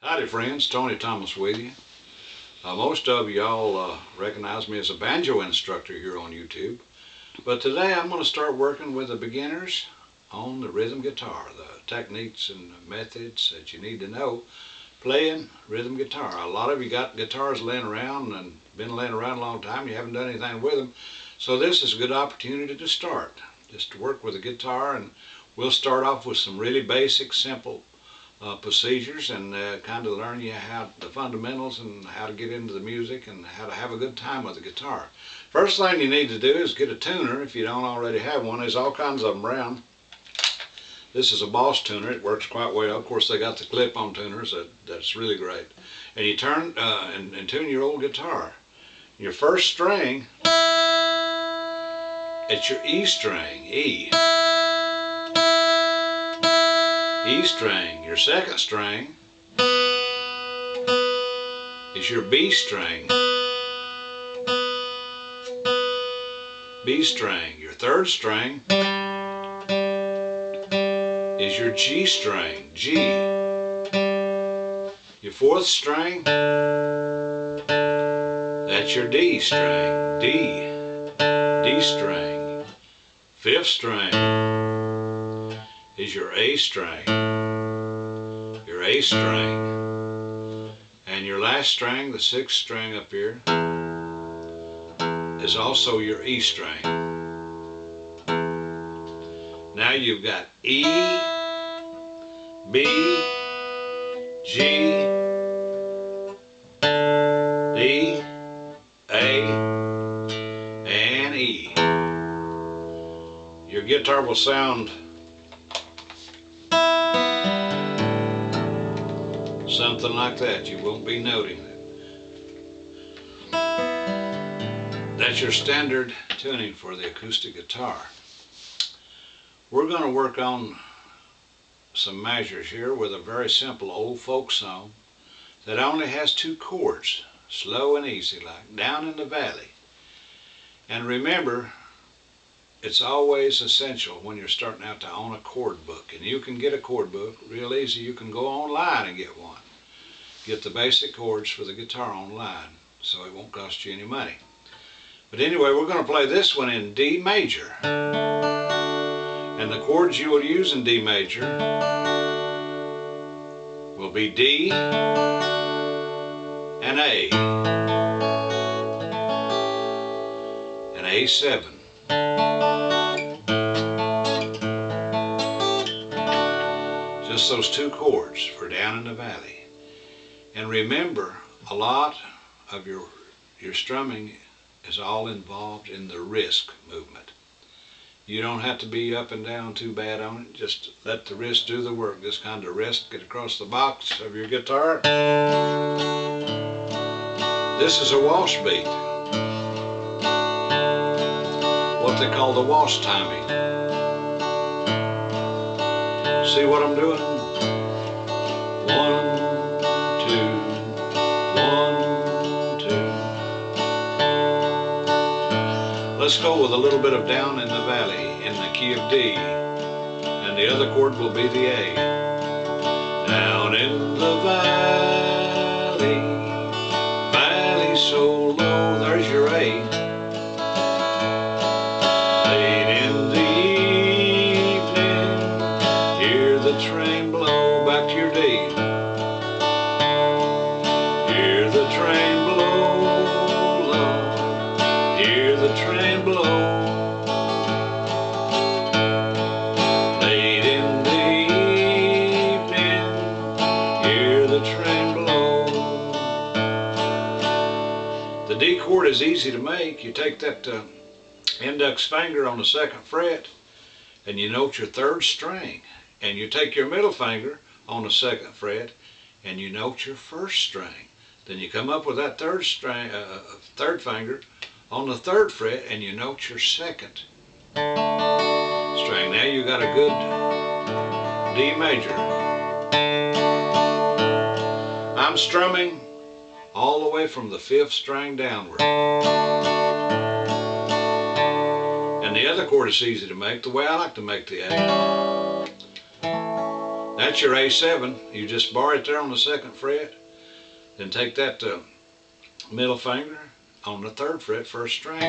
Howdy friends, Tony Thomas with you. Most of y'all recognize me as a banjo instructor here on YouTube. But today I'm going to start working with the beginners on the rhythm guitar, the techniques and methods that you need to know playing rhythm guitar. A lot of you got guitars laying around and been laying around a long time. You haven't done anything with them. So this is a good opportunity to start, just to work with a guitar. And we'll start off with some really basic, simple procedures and kind of learn you how the fundamentals and how to get into the music and how to have a good time with the guitar. First thing you need to do is get a tuner if you don't already have one. There's all kinds of them around. This is a Boss tuner. It works quite well. Of course, they got the clip-on tuners. That's really great. And you turn and tune your old guitar. Your first string, it's your E string, E. E string. Your second string is your B string. B string. Your third string is your G string, G. Your fourth string, that's your D string, D. D string. Fifth string is your A string, your A string. And your last string, the sixth string up here, is also your E string. Now you've got E, B, G, D, A, and E. Your guitar will sound something like that. You won't be noting it. That's your standard tuning for the acoustic guitar. We're going to work on some measures here with a very simple old folk song that only has two chords, slow and easy, like Down in the Valley. And remember, it's always essential when you're starting out to own a chord book. And you can get a chord book real easy. You can go online and get one. Get the basic chords for the guitar online, so it won't cost you any money. But anyway, we're going to play this one in D major. And the chords you will use in D major will be D and A and A7. Just those two chords for Down in the Valley. And remember, a lot of your strumming is all involved in the wrist movement. You don't have to be up and down too bad on it. Just let the wrist do the work. Just kind of rest, get across the box of your guitar. This is a waltz beat. What they call the waltz timing. See what I'm doing? 1, 2, 1, 2. Let's go with a little bit of Down in the Valley in the key of D, and the other chord will be the A. Down in the valley, valley so low, there's your A. Late in the evening, hear the train blow, back to your D. Hear the train blow low, hear the train blow. Late in the evening, hear the train blow. The D chord is easy to make. You take that index finger on the second fret and you note your third string. And you take your middle finger on the second fret and you note your first string. Then you come up with that third string, third finger on the third fret and you note your second string. Now you got a good D major. I'm strumming all the way from the fifth string downward. And the other chord is easy to make the way I like to make the A. That's your A7. You just bar it there on the 2nd fret, then take that middle finger on the 3rd fret, 1st string.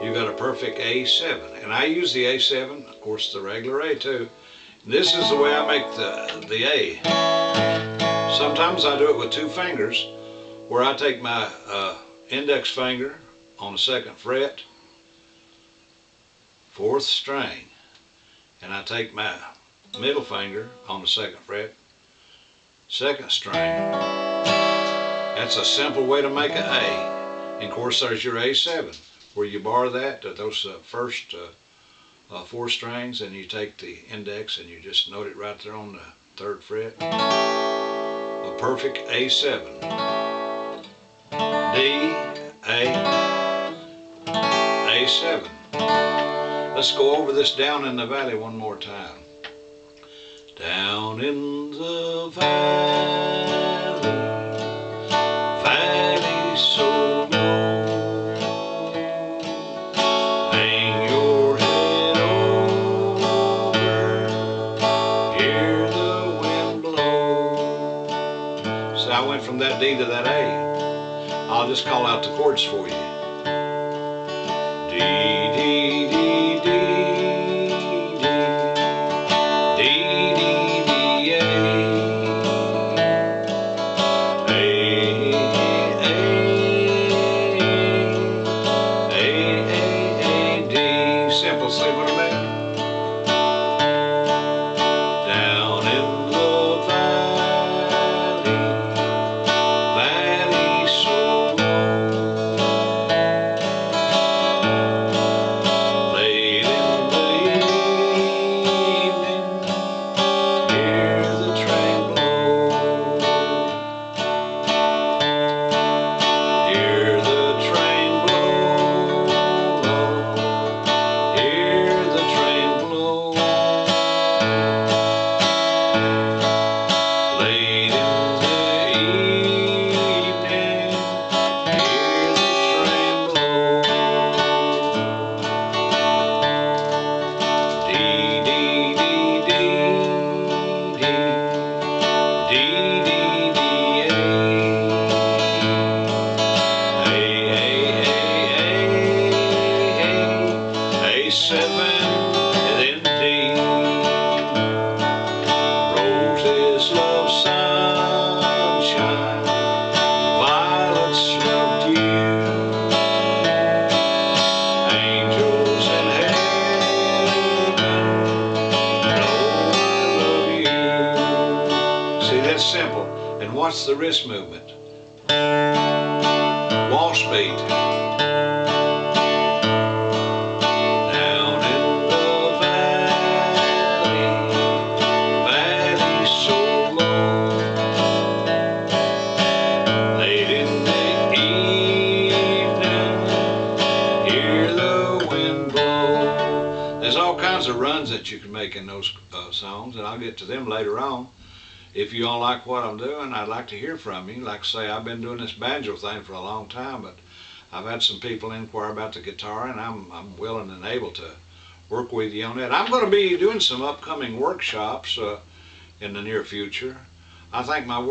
You got a perfect A7. And I use the A7, of course the regular A too. This is the way I make the A. Sometimes I do it with 2 fingers, where I take my index finger on the 2nd fret, 4th string, and I take my middle finger on the 2nd fret, 2nd string. That's a simple way to make an A. And of course there's your A7, where you bar that, those first 4 strings, and you take the index and you just note it right there on the 3rd fret. A perfect A7. D, A, A7. Let's go over this Down in the Valley one more time. Down in the valley, valley so low, hang your head over, hear the wind blow. So I went from that D to that A. I'll just call out the chords for you. D, D, D, D, D, D, D, D, A, D. Simple, see what I mean? Down in the valley, valley so low, late in the evening, hear the train blow, hear the train blow, Lord, hear the train blow, late in the evening, hear the train blow. D, D, D, D, D, D, D, D, A7, and then D. Roses love sunshine, violets love dew, angels in heaven know I love you. See, that's simple. And what's the wrist movement? Waltz beat. Down in the valley, valley so low, late in the evening, hear the wind blow. There's all kinds of runs that you can make in those songs, and I'll get to them later on. If you all like what I'm doing, I'd like to hear from you. Like I say, I've been doing this banjo thing for a long time, but I've had some people inquire about the guitar, and I'm willing and able to work with you on that. I'm going to be doing some upcoming workshops in the near future. I think my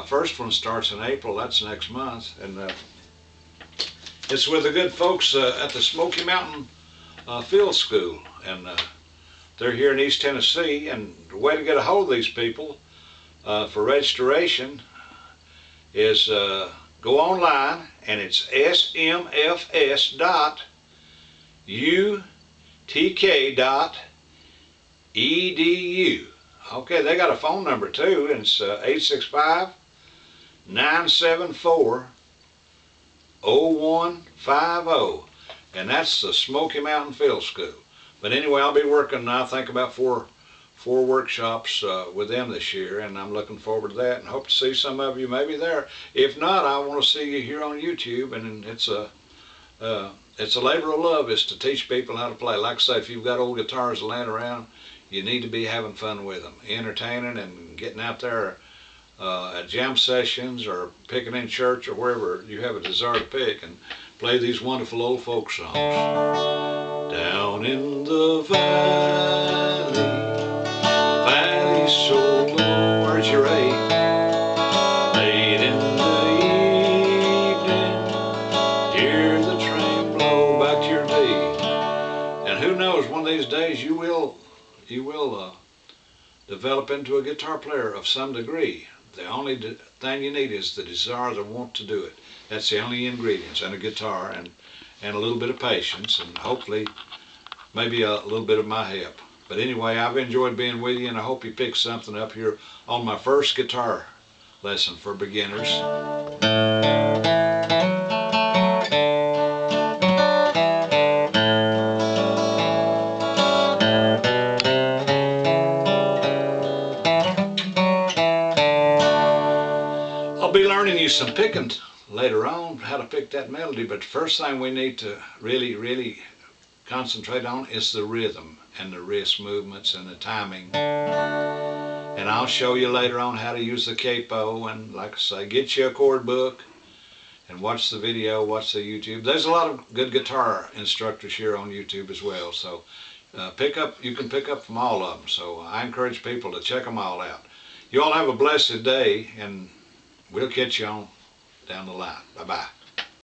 first one starts in April. That's next month, and it's with the good folks at the Smoky Mountain Field School, and they're here in East Tennessee. And the way to get a hold of these people for registration is go online, and it's smfs.utk.edu. Okay, they got a phone number too, and it's 865-974-0150, and that's the Smoky Mountain Field School. But anyway, I'll be working, I think, about four workshops with them this year, and I'm looking forward to that, and hope to see some of you maybe there. If not, I want to see you here on YouTube, and it's a labor of love is to teach people how to play. Like I say, if you've got old guitars laying around, you need to be having fun with them, entertaining and getting out there at jam sessions or picking in church or wherever you have a desire to pick, and play these wonderful old folk songs. Down in the valley, valley days you will develop into a guitar player of some degree. The only thing you need is the desire to want to do it. That's the only ingredients, and a guitar and a little bit of patience, and hopefully maybe a little bit of my help. But anyway, I've enjoyed being with you, and I hope you pick something up here on my first guitar lesson for beginners. I'll be learning you some picking later on, how to pick that melody, but the first thing we need to really concentrate on is the rhythm and the wrist movements and the timing. And I'll show you later on how to use the capo, and like I say, get you a chord book and watch the video, watch the YouTube. There's a lot of good guitar instructors here on YouTube as well, so you can pick up from all of them. So I encourage people to check them all out. You all have a blessed day, and we'll catch you on down the line. Bye-bye.